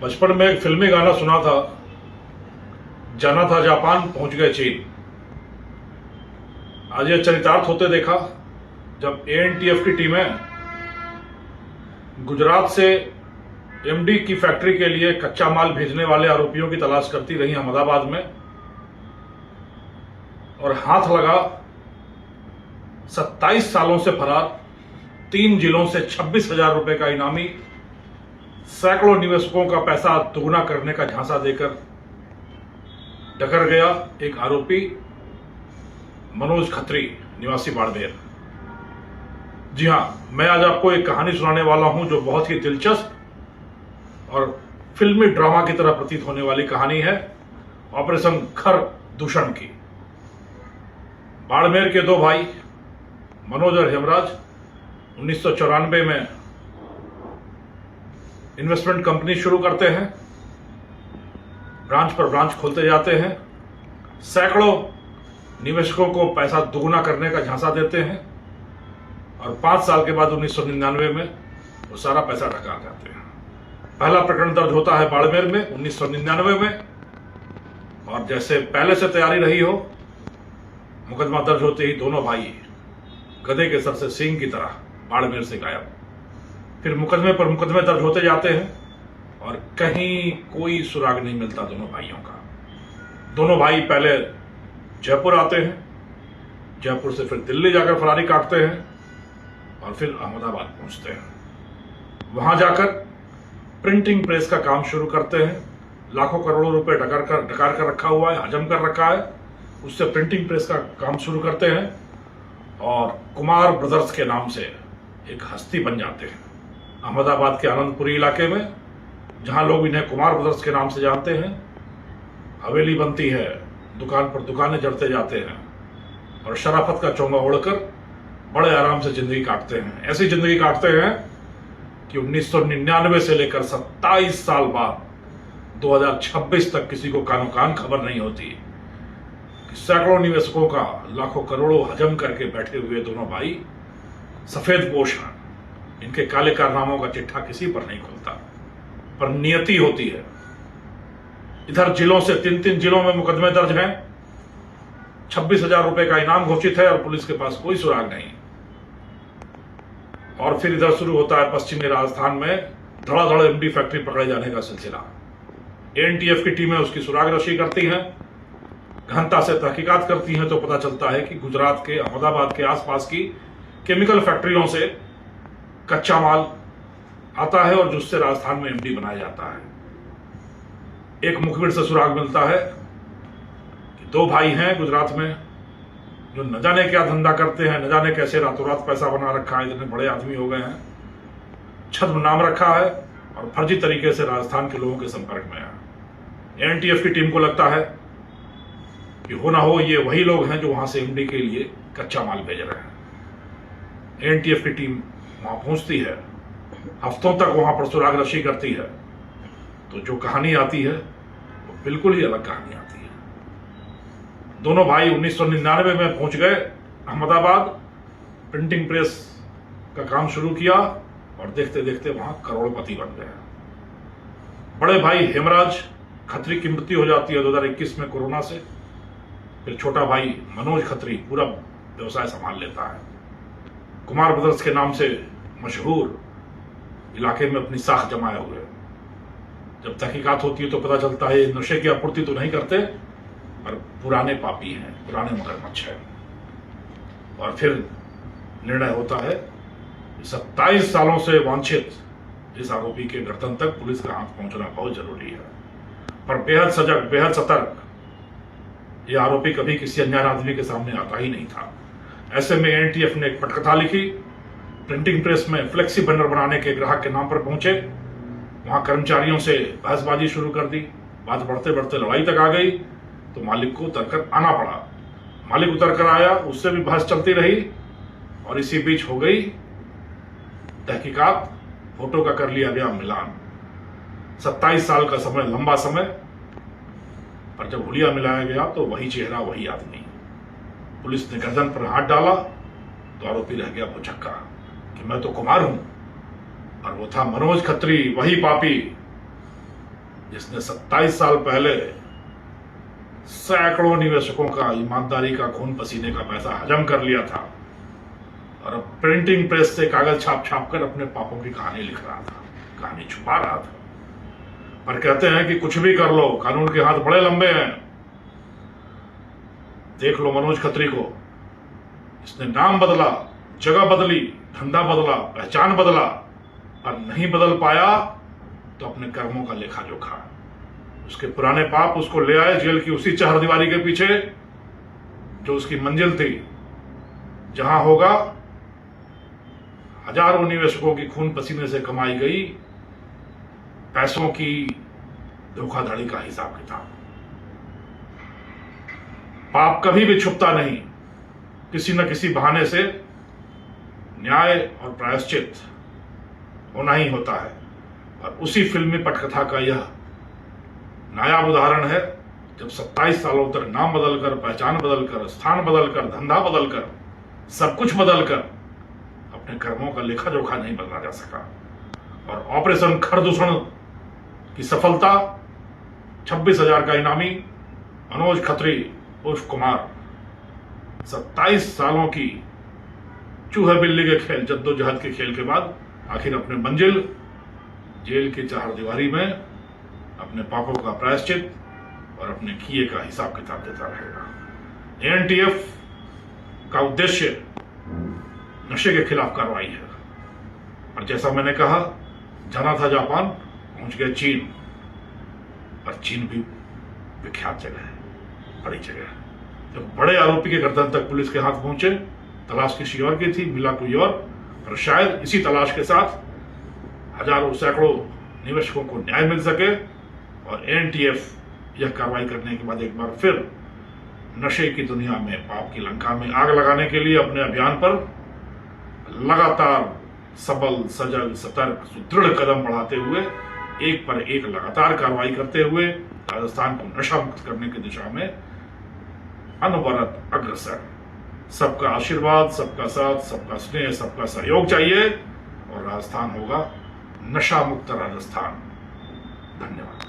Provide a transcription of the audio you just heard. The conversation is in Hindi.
बचपन में एक फिल्मी गाना सुना था, जाना था जापान पहुंच गए चीन। आज यह चरितार्थ होते देखा जब एएनटीएफ की टीमें गुजरात से एमडी की फैक्ट्री के लिए कच्चा माल भेजने वाले आरोपियों की तलाश करती रही अहमदाबाद में, और हाथ लगा 27 सालों से फरार 3 जिलों से 26,000 रुपए का इनामी, सैकड़ों निवेशकों का पैसा दोगुना करने का झांसा देकर डकर गया एक आरोपी मनोज खत्री, निवासी बाड़मेर। जी हां, मैं आज आपको एक कहानी सुनाने वाला हूं जो बहुत ही दिलचस्प और फिल्मी ड्रामा की तरह प्रतीत होने वाली कहानी है, ऑपरेशन खर दूषण की। बाड़मेर के दो भाई मनोज और हेमराज 1994 में इन्वेस्टमेंट कंपनी शुरू करते हैं, ब्रांच पर ब्रांच खोलते जाते हैं, सैकड़ों निवेशकों को पैसा दुगुना करने का झांसा देते हैं और 5 साल के बाद 1999 में वो सारा पैसा ढका जाते हैं। पहला प्रकरण दर्ज होता है बाड़मेर में 1999 में, और जैसे पहले से तैयारी रही हो, मुकदमा दर्ज होते ही दोनों भाई गधे के सर से सींग की तरह बाड़मेर से गायब। फिर मुकदमे पर मुकदमे दर्ज होते जाते हैं और कहीं कोई सुराग नहीं मिलता दोनों भाइयों का। दोनों भाई पहले जयपुर आते हैं, जयपुर से फिर दिल्ली जाकर फरारी काटते हैं और फिर अहमदाबाद पहुंचते हैं। वहां जाकर प्रिंटिंग प्रेस का काम शुरू करते हैं। लाखों करोड़ों रुपए डकार कर रखा हुआ है, हजम कर रखा है, उससे प्रिंटिंग प्रेस का काम शुरू करते हैं और कुमार ब्रदर्स के नाम से एक हस्ती बन जाते हैं अहमदाबाद के आनंदपुरी इलाके में, जहां लोग इन्हें कुमार ब्रदर्स के नाम से जानते हैं। हवेली बनती है, दुकान पर दुकानें जड़ते जाते हैं और शराफत का चोंगा ओढ़कर बड़े आराम से जिंदगी काटते हैं। ऐसी जिंदगी काटते हैं कि 1999 से लेकर 27 साल बाद 2026 तक किसी को कानो कान खबर नहीं होती कि सैकड़ों निवेशकों का लाखों करोड़ों हजम करके बैठे हुए दोनों भाई सफेद पोश हैं। इनके काले कारनामों का चिट्ठा किसी पर नहीं खुलता, पर नियति होती है। इधर जिलों से 3 जिलों में मुकदमे दर्ज हैं, 26,000 रुपए का इनाम घोषित है और पुलिस के पास कोई सुराग नहीं। और फिर इधर शुरू होता है पश्चिमी राजस्थान में धड़ाधड़ एमडी फैक्ट्री पकड़े जाने का सिलसिला। एएनटीएफ की टीमें उसकी सुराग रशी करती हैं, गहनता से तहकीकात करती हैं, तो पता चलता है कि गुजरात के अहमदाबाद के आसपास की केमिकल फैक्ट्रियों से कच्चा माल आता है और जिससे राजस्थान में एमडी बनाया जाता है। एक मुखबिर से सुराग मिलता है कि 2 भाई हैं गुजरात में जो न जाने क्या धंधा करते हैं, न जाने कैसे रातों रात पैसा बना रखा है, इतने बड़े आदमी हो गए हैं, छद्म नाम रखा है और फर्जी तरीके से राजस्थान के लोगों के संपर्क में है। एएनटीएफ की टीम को लगता है कि हो ना हो ये वही लोग हैं जो वहां से एमडी के लिए कच्चा माल भेज रहे हैं। एएनटीएफ की टीम वहां पहुंचती है, हफ्तों तक वहां पर सुराग रशी करती है, तो जो कहानी आती है वो बिल्कुल ही अलग कहानी आती है। दोनों भाई 1999 में पहुंच गए अहमदाबाद, प्रिंटिंग प्रेस का काम शुरू किया और देखते देखते वहां करोड़पति बन गए। बड़े भाई हेमराज खत्री की मृत्यु हो जाती है 2021 में कोरोना से। फिर छोटा भाई मनोज खत्री पूरा व्यवसाय संभाल लेता है। कुमार ब्रदर्स के नाम से मशहूर इलाके में अपनी साख जमाए हुए। जब तहकीकात होती है तो पता चलता है नशे की आपूर्ति तो नहीं करते, पर पुराने पापी हैं, पुराने मगरमच्छ हैं। और फिर निर्णय होता है 27 सालों से वांछित इस आरोपी के गर्दन तक पुलिस का हाथ पहुंचना बहुत जरूरी है। पर बेहद सजग, बेहद सतर्क यह आरोपी कभी किसी अनजान आदमी के सामने आता ही नहीं था। ऐसे में एएनटीएफ ने एक पटकथा लिखी, प्रिंटिंग प्रेस में फ्लेक्सी बैनर बनाने के ग्राहक के नाम पर पहुंचे, वहां कर्मचारियों से बहसबाजी शुरू कर दी। बात बढ़ते बढ़ते लड़ाई तक आ गई तो मालिक को उतरकर आना पड़ा। मालिक उतरकर आया, उससे भी बहस चलती रही और इसी बीच हो गई तहकीकात, फोटो का कर लिया गया मिलान। 27 साल का समय, लंबा समय, पर जब हुलिया मिलाया गया तो वही चेहरा, वही आदमी। पुलिस ने गर्दन पर हाथ डाला तो आरोपी रह गया भुचक्का कि मैं तो कुमार हूं, और वो था मनोज खत्री, वही पापी जिसने 27 साल पहले सैकड़ों निवेशकों का ईमानदारी का खून पसीने का पैसा हजम कर लिया था और अब प्रिंटिंग प्रेस से कागज छाप छाप कर अपने पापों की कहानी लिख रहा था, कहानी छुपा रहा था। पर कहते हैं कि कुछ भी कर लो, कानून के हाथ बड़े लंबे हैं। देख लो मनोज खत्री को, इसने नाम बदला, जगह बदली, धंधा बदला, पहचान बदला, और नहीं बदल पाया तो अपने कर्मों का लेखा जोखा। उसके पुराने पाप उसको ले आए जेल की उसी चहारदीवारी के पीछे जो उसकी मंजिल थी, जहां होगा हजारों निवेशकों की खून पसीने से कमाई गई पैसों की धोखाधड़ी का हिसाब किताब। पाप कभी भी छुपता नहीं, किसी न किसी बहाने से न्याय और प्रायश्चित होना ही होता है। और उसी फिल्मी पटकथा का यह नायाब उदाहरण है, जब 27 सालों तक नाम बदलकर, पहचान बदलकर, स्थान बदलकर, धंधा बदलकर, सब कुछ बदलकर अपने कर्मों का लेखा जोखा नहीं बदला जा सका। और ऑपरेशन खरदूषण की सफलता, 26,000 का इनामी मनोज खत्री उर्फ कुमार 27 सालों की चूहे बिल्ली के खेल, जद्दोजहद के खेल के बाद आखिर अपने मंजिल जेल की चहारदीवारी में अपने पापों का प्रायश्चित और अपने किए का हिसाब किताब देता रहेगा। एनटीएफ का उद्देश्य नशे के खिलाफ कार्रवाई है। और जैसा मैंने कहा, जाना था जापान, पहुंच गए चीन। और चीन भी विख्यात जगह है, बड़ी जगह है। जब बड़े आरोपी के गर्दन तक पुलिस के हाथ पहुंचे, तलाश किसी और की थी, मिला कोई और, पर शायद इसी तलाश के साथ हजारों सैकड़ों निवेशकों को न्याय मिल सके। और एनटीएफ यह कार्रवाई करने के बाद एक बार फिर नशे की दुनिया में, पाप की लंका में आग लगाने के लिए अपने अभियान पर लगातार सबल, सजग, सतर्क, सुदृढ़ कदम बढ़ाते हुए, एक पर एक लगातार कार्रवाई करते हुए राजस्थान को नशा मुक्त करने की दिशा में अनवरत अग्रसर। सबका आशीर्वाद, सबका साथ, सबका स्नेह, सबका सहयोग चाहिए और राजस्थान होगा नशा मुक्त राजस्थान। धन्यवाद।